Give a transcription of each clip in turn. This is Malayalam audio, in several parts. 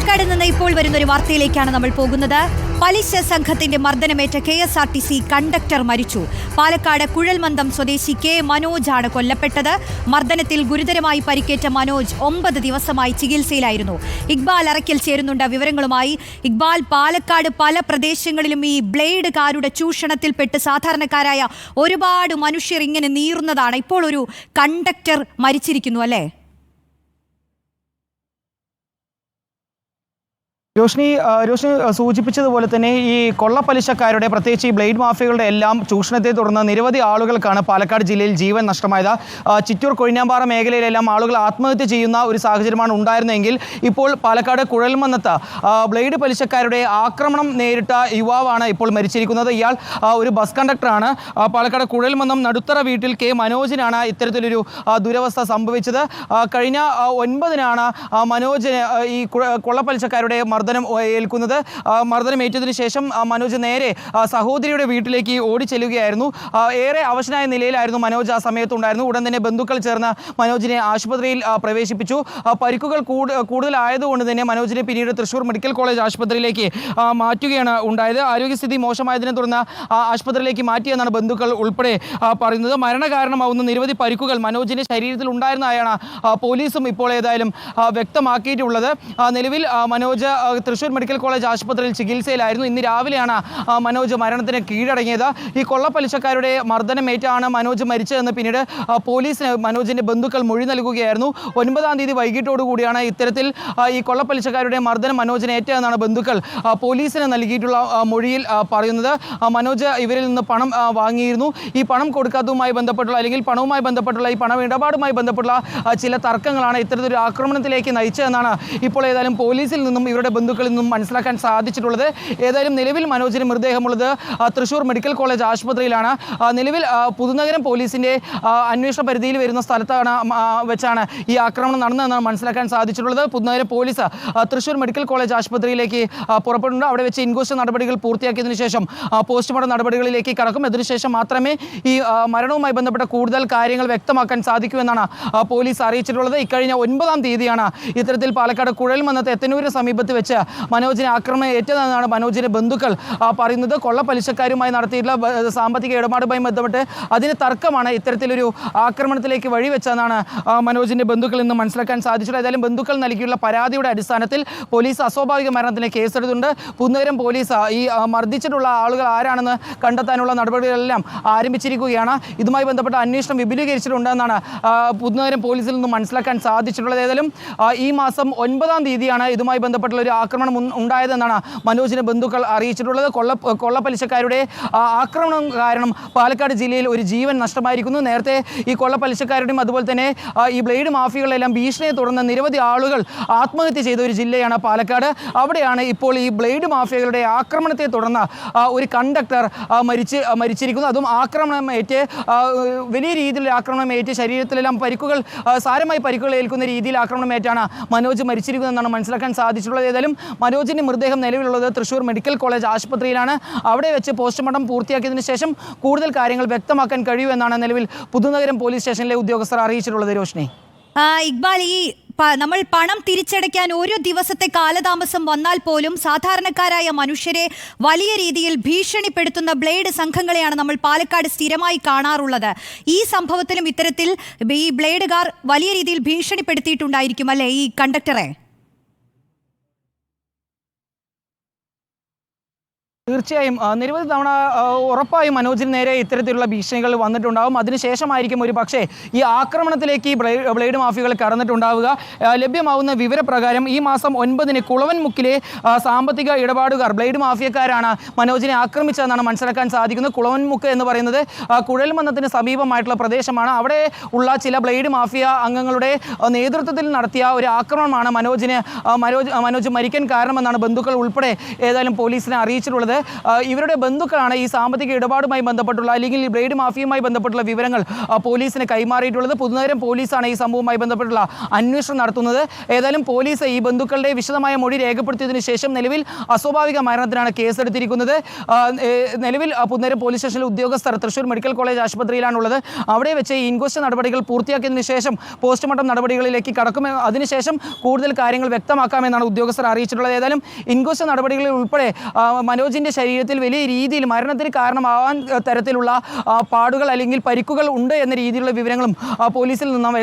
പാലക്കാട് നിന്ന് ഇപ്പോൾ വരുന്നൊരു വാർത്തയിലേക്കാണ് നമ്മൾ പോകുന്നത്. പലിശ സംഘത്തിന്റെ മർദ്ദനമേറ്റ KSRTC കണ്ടക്ടർ മരിച്ചു. പാലക്കാട് കുഴൽമന്ദം സ്വദേശി K മനോജാണ് കൊല്ലപ്പെട്ടത്. മർദ്ദനത്തിൽ ഗുരുതരമായി പരിക്കേറ്റ മനോജ് 9 ദിവസമായി ചികിത്സയിലായിരുന്നു. ഇക്ബാൽ അറയ്ക്കൽ ചേരുന്നുണ്ട് വിവരങ്ങളുമായി. ഇക്ബാൽ, പാലക്കാട് പല പ്രദേശങ്ങളിലും ഈ ബ്ലേഡുകാരുടെ ചൂഷണത്തിൽപ്പെട്ട് സാധാരണക്കാരായ ഒരുപാട് മനുഷ്യർ ഇങ്ങനെ നീറുന്നതാണ്. ഇപ്പോൾ ഒരു കണ്ടക്ടർ മരിച്ചിരിക്കുന്നു അല്ലേ? രോഷ്നി സൂചിപ്പിച്ചതുപോലെ തന്നെ ഈ കൊള്ളപ്പലിശക്കാരുടെ, പ്രത്യേകിച്ച് ഈ ബ്ലേഡ് മാഫിയകളുടെ എല്ലാം ചൂഷണത്തെ തുടർന്ന് നിരവധി ആളുകൾക്കാണ് പാലക്കാട് ജില്ലയിൽ ജീവൻ നഷ്ടമായത്. ചിറ്റൂർ കൊഴിഞ്ഞാമ്പാറ മേഖലയിലെല്ലാം ആളുകൾ ആത്മഹത്യ ചെയ്യുന്ന ഒരു സാഹചര്യമാണ് ഉണ്ടായിരുന്നതെങ്കിൽ ഇപ്പോൾ പാലക്കാട് കുഴൽമന്നത്ത് ബ്ലേഡ് പലിശക്കാരുടെ ആക്രമണം നേരിട്ട യുവാവാണ് ഇപ്പോൾ മരിച്ചിരിക്കുന്നത്. ഇയാൾ ഒരു ബസ് കണ്ടക്ടറാണ്. പാലക്കാട് കുഴൽമന്നം നടുത്തറ വീട്ടിൽ K മനോജിനാണ് ഇത്തരത്തിലൊരു ദുരവസ്ഥ സംഭവിച്ചത്. കഴിഞ്ഞ 9-നാണ് മനോജിന് ഈ കൊള്ളപ്പലിശക്കാരുടെ ഏൽക്കുന്നത്. മർദ്ദനമേറ്റതിനു ശേഷം മനോജ് നേരെ സഹോദരിയുടെ വീട്ടിലേക്ക് ഓടിച്ചെല്ലുകയായിരുന്നു. ഏറെ അവശനായ നിലയിലായിരുന്നു മനോജ് ആ സമയത്തുണ്ടായിരുന്നു. ഉടൻ തന്നെ ബന്ധുക്കൾ ചേർന്ന് മനോജിനെ ആശുപത്രിയിൽ പ്രവേശിപ്പിച്ചു. പരിക്കുകൾ കൂടുതലായതുകൊണ്ട് തന്നെ മനോജിനെ പിന്നീട് തൃശ്ശൂർ മെഡിക്കൽ കോളേജ് ആശുപത്രിയിലേക്ക് മാറ്റുകയാണ് ഉണ്ടായത്. ആരോഗ്യസ്ഥിതി മോശമായതിനെ തുടർന്ന് ആശുപത്രിയിലേക്ക് മാറ്റിയെന്നാണ് ബന്ധുക്കൾ ഉൾപ്പെടെ പറയുന്നത്. മരണകാരണമാവുന്ന നിരവധി പരിക്കുകൾ മനോജിന്റെ ശരീരത്തിൽ ഉണ്ടായിരുന്നതായാണ് പോലീസും ഇപ്പോൾ ഏതായാലും വ്യക്തമാക്കിയിട്ടുള്ളത്. നിലവിൽ മനോജ് തൃശ്ശൂർ മെഡിക്കൽ കോളേജ് ആശുപത്രിയിൽ ചികിത്സയിലായിരുന്നു. ഇന്ന് രാവിലെയാണ് മനോജ് മരണത്തിന് കീഴടങ്ങിയത്. ഈ കൊള്ളപ്പലിശക്കാരുടെ മർദ്ദനമേറ്റാണ് മനോജ് മരിച്ചതെന്ന് പിന്നീട് പോലീസിന് മനോജിന്റെ ബന്ധുക്കൾ മൊഴി നൽകുകയായിരുന്നു. 9-ാം തീയതി വൈകിട്ടോടുകൂടിയാണ് ഇത്തരത്തിൽ ഈ കൊള്ളപ്പലിശക്കാരുടെ മർദ്ദനം മനോജിന് ഏറ്റതെന്നാണ് ബന്ധുക്കൾ പോലീസിന് നൽകിയിട്ടുള്ള മൊഴിയിൽ പറയുന്നത്. മനോജ് ഇവരിൽ നിന്ന് പണം വാങ്ങിയിരുന്നു. ഈ പണം കൊടുക്കാത്തതുമായി ബന്ധപ്പെട്ടുള്ള, അല്ലെങ്കിൽ പണവുമായി ബന്ധപ്പെട്ടുള്ള, ഈ പണമിടപാടുമായി ബന്ധപ്പെട്ടുള്ള ചില തർക്കങ്ങളാണ് ഇത്തരത്തിലൊരു ആക്രമണത്തിലേക്ക് നയിച്ചതെന്നാണ് ഇപ്പോൾ ഏതായാലും പോലീസിൽ നിന്നും ഇവരുടെ ബന്ധുക്കളിൽ നിന്നും മനസ്സിലാക്കാൻ സാധിച്ചിട്ടുള്ളത്. ഏതായാലും നിലവിൽ മനോജിന് മൃതദേഹമുള്ളത് തൃശ്ശൂർ മെഡിക്കൽ കോളേജ് ആശുപത്രിയിലാണ്. നിലവിൽ പുതുനഗരം പോലീസിന്റെ അന്വേഷണ പരിധിയിൽ വരുന്ന സ്ഥലത്താണ് വെച്ചാണ് ഈ ആക്രമണം നടന്നതെന്നാണ് മനസ്സിലാക്കാൻ സാധിച്ചിട്ടുള്ളത്. Puthunagaram police Thrissur medical college ആശുപത്രിയിലേക്ക് പുറപ്പെടുന്നുണ്ട്. അവിടെ വെച്ച് ഇൻക്വസ്റ്റ് നടപടികൾ പൂർത്തിയാക്കിയതിനു ശേഷം പോസ്റ്റ്മോർട്ടം നടപടികളിലേക്ക് കടക്കും. അതിനുശേഷം മാത്രമേ ഈ മരണവുമായി ബന്ധപ്പെട്ട കൂടുതൽ കാര്യങ്ങൾ വ്യക്തമാക്കാൻ സാധിക്കൂ എന്നാണ് പോലീസ് അറിയിച്ചിട്ടുള്ളത്. ഇക്കഴിഞ്ഞ 9-ാം തീയതിയാണ് ഇത്തരത്തിൽ പാലക്കാട് കുഴൽമന്നത്ത് എത്തനൂരിന് സമീപത്ത് വെച്ച് മനോജിനെ ആക്രമണം ഏറ്റതെന്നാണ് മനോജിന്റെ ബന്ധുക്കൾ പറയുന്നത്. കൊള്ളപ്പലിശക്കാരുമായി നടത്തിയിട്ടുള്ള സാമ്പത്തിക ഇടപാടുമായി ബന്ധപ്പെട്ട് അതിന് തർക്കമാണ് ഇത്തരത്തിലൊരു ആക്രമണത്തിലേക്ക് വഴിവെച്ചതെന്നാണ് മനോജിന്റെ ബന്ധുക്കളിൽ നിന്ന് മനസ്സിലാക്കാൻ സാധിച്ചത്. ഏതായാലും ബന്ധുക്കൾ നൽകിയുള്ള പരാതിയുടെ അടിസ്ഥാനത്തിൽ പോലീസ് അസ്വാഭാവിക മരണത്തിന് കേസെടുത്തിട്ടുണ്ട്. പുതുനഗരം പോലീസ് ഈ മർദ്ദിച്ചിട്ടുള്ള ആളുകൾ ആരാണെന്ന് കണ്ടെത്താനുള്ള നടപടികളെല്ലാം ആരംഭിച്ചിരിക്കുകയാണ്. ഇതുമായി ബന്ധപ്പെട്ട അന്വേഷണം വിപുലീകരിച്ചിട്ടുണ്ടെന്നാണ് പുതുനഗരം പോലീസിൽ നിന്നും മനസ്സിലാക്കാൻ സാധിച്ചിട്ടുള്ളത്. ഏതായാലും ഈ മാസം 9-ാം തീയതിയാണ് ഇതുമായി ബന്ധപ്പെട്ടുള്ള ഒരു ആക്രമണം ഉണ്ടായതെന്നാണ് മനോജിന്റെ ബന്ധുക്കൾ അറിയിച്ചിട്ടുള്ളത്. കൊള്ളപ്പലിശക്കാരുടെ ആക്രമണം കാരണം പാലക്കാട് ജില്ലയിൽ ഒരു ജീവൻ നഷ്ടമായിരിക്കുന്നു. നേരത്തെ ഈ കൊള്ളപ്പലിശക്കാരുടെയും അതുപോലെ തന്നെ ഈ ബ്ലേഡ് മാഫിയകളെല്ലാം ഭീഷണിയെ തുടർന്ന് നിരവധി ആളുകൾ ആത്മഹത്യ ചെയ്ത ഒരു ജില്ലയാണ് പാലക്കാട്. അവിടെയാണ് ഇപ്പോൾ ഈ ബ്ലേഡ് മാഫിയകളുടെ ആക്രമണത്തെ തുടർന്ന് ഒരു കണ്ടക്ടർ മരിച്ചിരിക്കുന്നു. അതും ആക്രമണമേറ്റ്, വലിയ രീതിയിലുള്ള ആക്രമണമേറ്റ് ശരീരത്തിലെല്ലാം പരിക്കുകൾ, സാരമായി പരിക്കുകൾ ഏൽക്കുന്ന രീതിയിൽ ആക്രമണമേറ്റാണ് മനോജ് മരിച്ചിരിക്കുന്നതെന്നാണ് മനസ്സിലാക്കാൻ സാധിച്ചിട്ടുള്ളത്. ഏതായാലും മനോജിന്റെ മൃതദേഹം നിലവിലുള്ളത് തൃശ്ശൂർ മെഡിക്കൽ കോളേജ് ആശുപത്രിയിലാണ്. അവിടെ വെച്ച് പോസ്റ്റ്മോർട്ടം പൂർത്തിയാക്കിയതിനു ശേഷം കൂടുതൽ കാര്യങ്ങൾ വ്യക്തമാക്കാൻ കഴിയുമെന്നാണ് നിലവിൽ പുതുനഗരം പോലീസ് സ്റ്റേഷനിലെ ഉദ്യോഗസ്ഥർ അറിയിച്ചിട്ടുള്ളത്. രോഷ്നി, ഇക്ബാൽ, ഈ നമ്മൾ പണം തിരിച്ചടയ്ക്കാൻ ഒരു ദിവസത്തെ കാലതാമസം വന്നാൽ പോലും സാധാരണക്കാരായ മനുഷ്യരെ വലിയ രീതിയിൽ ഭീഷണിപ്പെടുത്തുന്ന ബ്ലേഡ് സംഘങ്ങളെയാണ് നമ്മൾ പാലക്കാട് സ്ഥിരമായി കാണാറുള്ളത്. ഈ സംഭവത്തിലും ഇത്തരത്തിൽ ഈ ബ്ലേഡുകാർ വലിയ രീതിയിൽ ഭീഷണിപ്പെടുത്തിയിട്ടുണ്ടായിരിക്കും അല്ലേ ഈ കണ്ടക്ടറെ? തീർച്ചയായും നിരവധി തവണ ഉറപ്പായും മനോജിന് നേരെ ഇത്തരത്തിലുള്ള ഭീഷണികൾ വന്നിട്ടുണ്ടാകും. അതിനുശേഷമായിരിക്കും ഒരു പക്ഷേ ഈ ആക്രമണത്തിലേക്ക് ഈ ബ്ലേഡ് മാഫിയകൾ കടന്നിട്ടുണ്ടാവുക. ലഭ്യമാവുന്ന വിവരപ്രകാരം ഈ മാസം 9-ന് കുളവൻമുക്കിലെ സാമ്പത്തിക ഇടപാടുകാർ, ബ്ലേഡ് മാഫിയക്കാരാണ് മനോജിനെ ആക്രമിച്ചതെന്നാണ് മനസ്സിലാക്കാൻ സാധിക്കുന്നത്. കുളവൻമുക്ക് എന്ന് പറയുന്നത് കുഴൽമന്നത്തിന് സമീപമായിട്ടുള്ള പ്രദേശമാണ്. അവിടെ ഉള്ള ചില ബ്ലേഡ് മാഫിയ അംഗങ്ങളുടെ നേതൃത്വത്തിൽ നടത്തിയ ഒരു ആക്രമണമാണ് മനോജ് മരിക്കാൻ കാരണമെന്നാണ് ബന്ധുക്കൾ ഉൾപ്പെടെ ഏതായാലും പോലീസിനെ അറിയിച്ചിട്ടുള്ളത്. ഇവരുടെ ബന്ധുക്കളാണ് ഈ സാമ്പത്തിക ഇടപാടുമായി ബന്ധപ്പെട്ടുള്ള അല്ലെങ്കിൽ ഈ ബ്ലേഡ് മാഫിയുമായി ബന്ധപ്പെട്ടുള്ള വിവരങ്ങൾ പോലീസിന് കൈമാറിയിട്ടുള്ളത്. പുതുനഗരം പോലീസാണ് ഈ സംഭവവുമായി ബന്ധപ്പെട്ടുള്ള അന്വേഷണം നടത്തുന്നത്. ഏതായാലും പോലീസ് ഈ ബന്ധുക്കളുടെ വിശദമായ മൊഴി രേഖപ്പെടുത്തിയതിനു ശേഷം നിലവിൽ അസ്വാഭാവിക മരണത്തിനാണ് കേസെടുത്തിരിക്കുന്നത്. നിലവിൽ പുതുനഗരം പോലീസ് സ്റ്റേഷനിലെ ഉദ്യോഗസ്ഥർ തൃശൂർ മെഡിക്കൽ കോളേജ് ആശുപത്രിയിലാണുള്ളത്. അവിടെ വെച്ച് ഈ ഇൻക്വസ്റ്റ് നടപടികൾ പൂർത്തിയാക്കിയതിനു ശേഷം പോസ്റ്റ്മോർട്ടം നടപടികളിലേക്ക് കടക്കും. അതിനുശേഷം കൂടുതൽ കാര്യങ്ങൾ വ്യക്തമാക്കാമെന്നാണ് ഉദ്യോഗസ്ഥർ അറിയിച്ചിട്ടുള്ളത്. ഏതായാലും ഇൻക്വസ്റ്റ് നടപടികളിൽ ഉൾപ്പെടെ മനോജിൻ്റെ ശരീരത്തിൽ വലിയ രീതിയിൽ മരണത്തിന് കാരണമാവാൻ തരത്തിലുള്ള പാടുകൾ അല്ലെങ്കിൽ പരിക്കുകൾ ഉണ്ട് എന്ന രീതിയിലുള്ള വിവരങ്ങളും പോലീസിൽ നിന്നും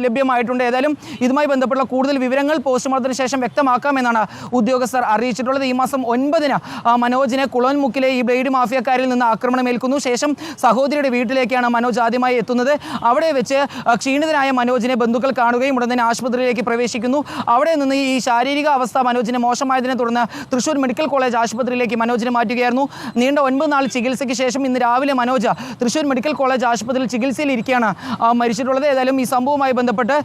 ലഭ്യമായിട്ടുണ്ട്. ഏതായാലും ഇതുമായി ബന്ധപ്പെട്ടുള്ള കൂടുതൽ വിവരങ്ങൾ പോസ്റ്റ്മോർട്ടത്തിന് ശേഷം വ്യക്തമാക്കാമെന്നാണ് ഉദ്യോഗസ്ഥർ അറിയിച്ചിട്ടുള്ളത്. ഈ മാസം 9-ന് മനോജിനെ കുളവൻമുക്കിലെ ഈ ബ്ലേഡ് മാഫിയക്കാരിൽ നിന്ന് ആക്രമണമേൽക്കുന്നു. ശേഷം സഹോദരിയുടെ വീട്ടിലേക്കാണ് മനോജ് ആദ്യമായി എത്തുന്നത്. അവിടെ വെച്ച് ക്ഷീണിതനായ മനോജിനെ ബന്ധുക്കൾ കാണുകയും ഉടൻ തന്നെ ആശുപത്രിയിലേക്ക് പ്രവേശിക്കുന്നു. അവിടെ നിന്ന് ഈ ശാരീരിക അവസ്ഥ മനോജിനെ മോശമായതിനെ തുടർന്ന് തൃശൂർ മെഡിക്കൽ കോളേജ് ആശുപത്രിയിലേക്ക് മനോജിനെ മാറ്റുകയായിരുന്നു. നീണ്ട 9 നാൾ ചികിത്സയ്ക്ക് ശേഷം ഇന്ന് രാവിലെ മനോജ് തൃശൂർ മെഡിക്കൽ കോളേജ് ആശുപത്രിയിൽ ചികിത്സയിലിരിക്കുകയാണ് മരിച്ചിട്ടുള്ളത്. ഏതായാലും ഈ സംഭവവുമായി ബന്ധപ്പെട്ട്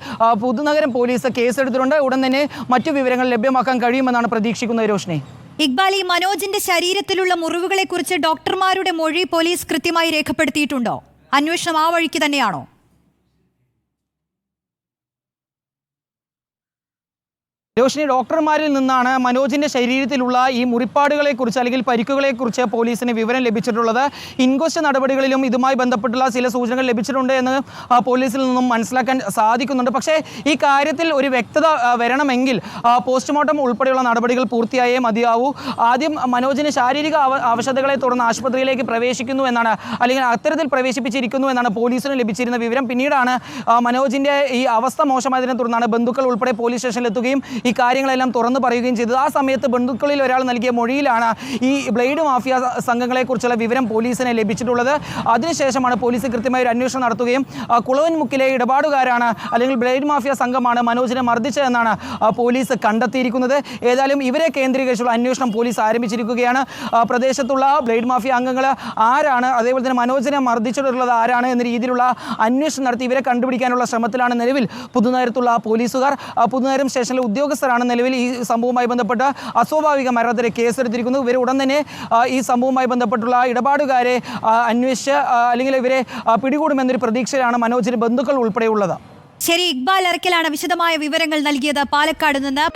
പുതുനഗരം പോലീസ് കേസെടുത്തിട്ടുണ്ട്. ഉടൻ തന്നെ മറ്റു വിവരങ്ങൾ ലഭ്യമാക്കാൻ കഴിയുമെന്നാണ് പ്രതീക്ഷിക്കുന്നത്. രോഷ്നി, ഇക്ബാൽ, ഈ മനോജിന്റെ ശരീരത്തിലുള്ള മുറിവുകളെ കുറിച്ച് ഡോക്ടർമാരുടെ മൊഴി പോലീസ് കൃത്യമായി രേഖപ്പെടുത്തിയിട്ടുണ്ടോ? അന്വേഷണം ആ വഴിക്ക് തന്നെയാണോ? രോഷിനി, ഡോക്ടർമാരിൽ നിന്നാണ് മനോജിൻ്റെ ശരീരത്തിലുള്ള ഈ മുറിപ്പാടുകളെക്കുറിച്ച് അല്ലെങ്കിൽ പരിക്കുകളെക്കുറിച്ച് പോലീസിന് വിവരം ലഭിച്ചിട്ടുള്ളത്. ഇൻക്വസ്റ്റ് നടപടികളിലും ഇതുമായി ബന്ധപ്പെട്ടുള്ള ചില സൂചനകൾ ലഭിച്ചിട്ടുണ്ട് എന്ന് പോലീസിൽ നിന്നും മനസ്സിലാക്കാൻ സാധിക്കുന്നുണ്ട്. പക്ഷേ ഈ കാര്യത്തിൽ ഒരു വ്യക്തത വരണമെങ്കിൽ പോസ്റ്റ്മോർട്ടം ഉൾപ്പെടെയുള്ള നടപടികൾ പൂർത്തിയായേ മതിയാവൂ. ആദ്യം മനോജിന് ശാരീരിക അവശതകളെ തുടർന്ന് ആശുപത്രിയിലേക്ക് പ്രവേശിക്കുന്നു എന്നാണ്, അല്ലെങ്കിൽ അത്തരത്തിൽ പ്രവേശിപ്പിച്ചിരിക്കുന്നു എന്നാണ് പോലീസിന് ലഭിച്ചിരുന്ന വിവരം. പിന്നീടാണ് മനോജിൻ്റെ ഈ അവസ്ഥ മോശമായതിനെ തുടർന്നാണ് ബന്ധുക്കൾ ഉൾപ്പെടെ പോലീസ് സ്റ്റേഷനിലെത്തുകയും ഈ കാര്യങ്ങളെല്ലാം തുറന്നു പറയുകയും ചെയ്തത്. ആ സമയത്ത് ബന്ധുക്കളിൽ ഒരാൾ നൽകിയ മൊഴിയിലാണ് ഈ ബ്ലേഡ് മാഫിയ സംഘങ്ങളെക്കുറിച്ചുള്ള വിവരം പോലീസിന് ലഭിച്ചിട്ടുള്ളത്. അതിനുശേഷമാണ് പോലീസ് കൃത്യമായ ഒരു അന്വേഷണം നടത്തുകയും കുളവൻമുക്കിലെ ഇടപാടുകാരാണ് അല്ലെങ്കിൽ ബ്ലേഡ് മാഫിയ സംഘമാണ് മനോജിനെ മർദ്ദിച്ചതെന്നാണ് പോലീസ് കണ്ടെത്തിയിരിക്കുന്നത്. ഏതായാലും ഇവരെ കേന്ദ്രീകരിച്ചുള്ള അന്വേഷണം പോലീസ് ആരംഭിച്ചിരിക്കുകയാണ്. പ്രദേശത്തുള്ള ബ്ലേഡ് മാഫിയ അംഗങ്ങൾ ആരാണ്, അതേപോലെ തന്നെ മനോജിനെ മർദ്ദിച്ചിട്ടുള്ളത് ആരാണ് എന്ന രീതിയിലുള്ള അന്വേഷണം നടത്തി ഇവരെ കണ്ടുപിടിക്കാനുള്ള ശ്രമത്തിലാണ് നിലവിൽ പുതുനഗരത്തുള്ള പോലീസുകാർ. പുതുനഗരം സ്റ്റേഷനിലെ ഉദ്യോഗസ്ഥരാണ് നിലവിൽ ഈ സംഭവവുമായി ബന്ധപ്പെട്ട് അസ്വാഭാവിക മരണത്തിന് കേസെടുത്തിരിക്കുന്നു. ഇവർ ഉടൻ തന്നെ ഈ സംഭവവുമായി ബന്ധപ്പെട്ടുള്ള ഇടപാടുകാരെ അന്വേഷിച്ച് അല്ലെങ്കിൽ ഇവരെ പിടികൂടുമെന്നൊരു പ്രതീക്ഷയിലാണ് മനോജിന് ബന്ധുക്കൾ ഉൾപ്പെടെയുള്ളത്. ശരി, ഇക്ബാൽ അറക്കലാണ് വിശദമായ വിവരങ്ങൾ നൽകിയത് പാലക്കാട് നിന്ന്.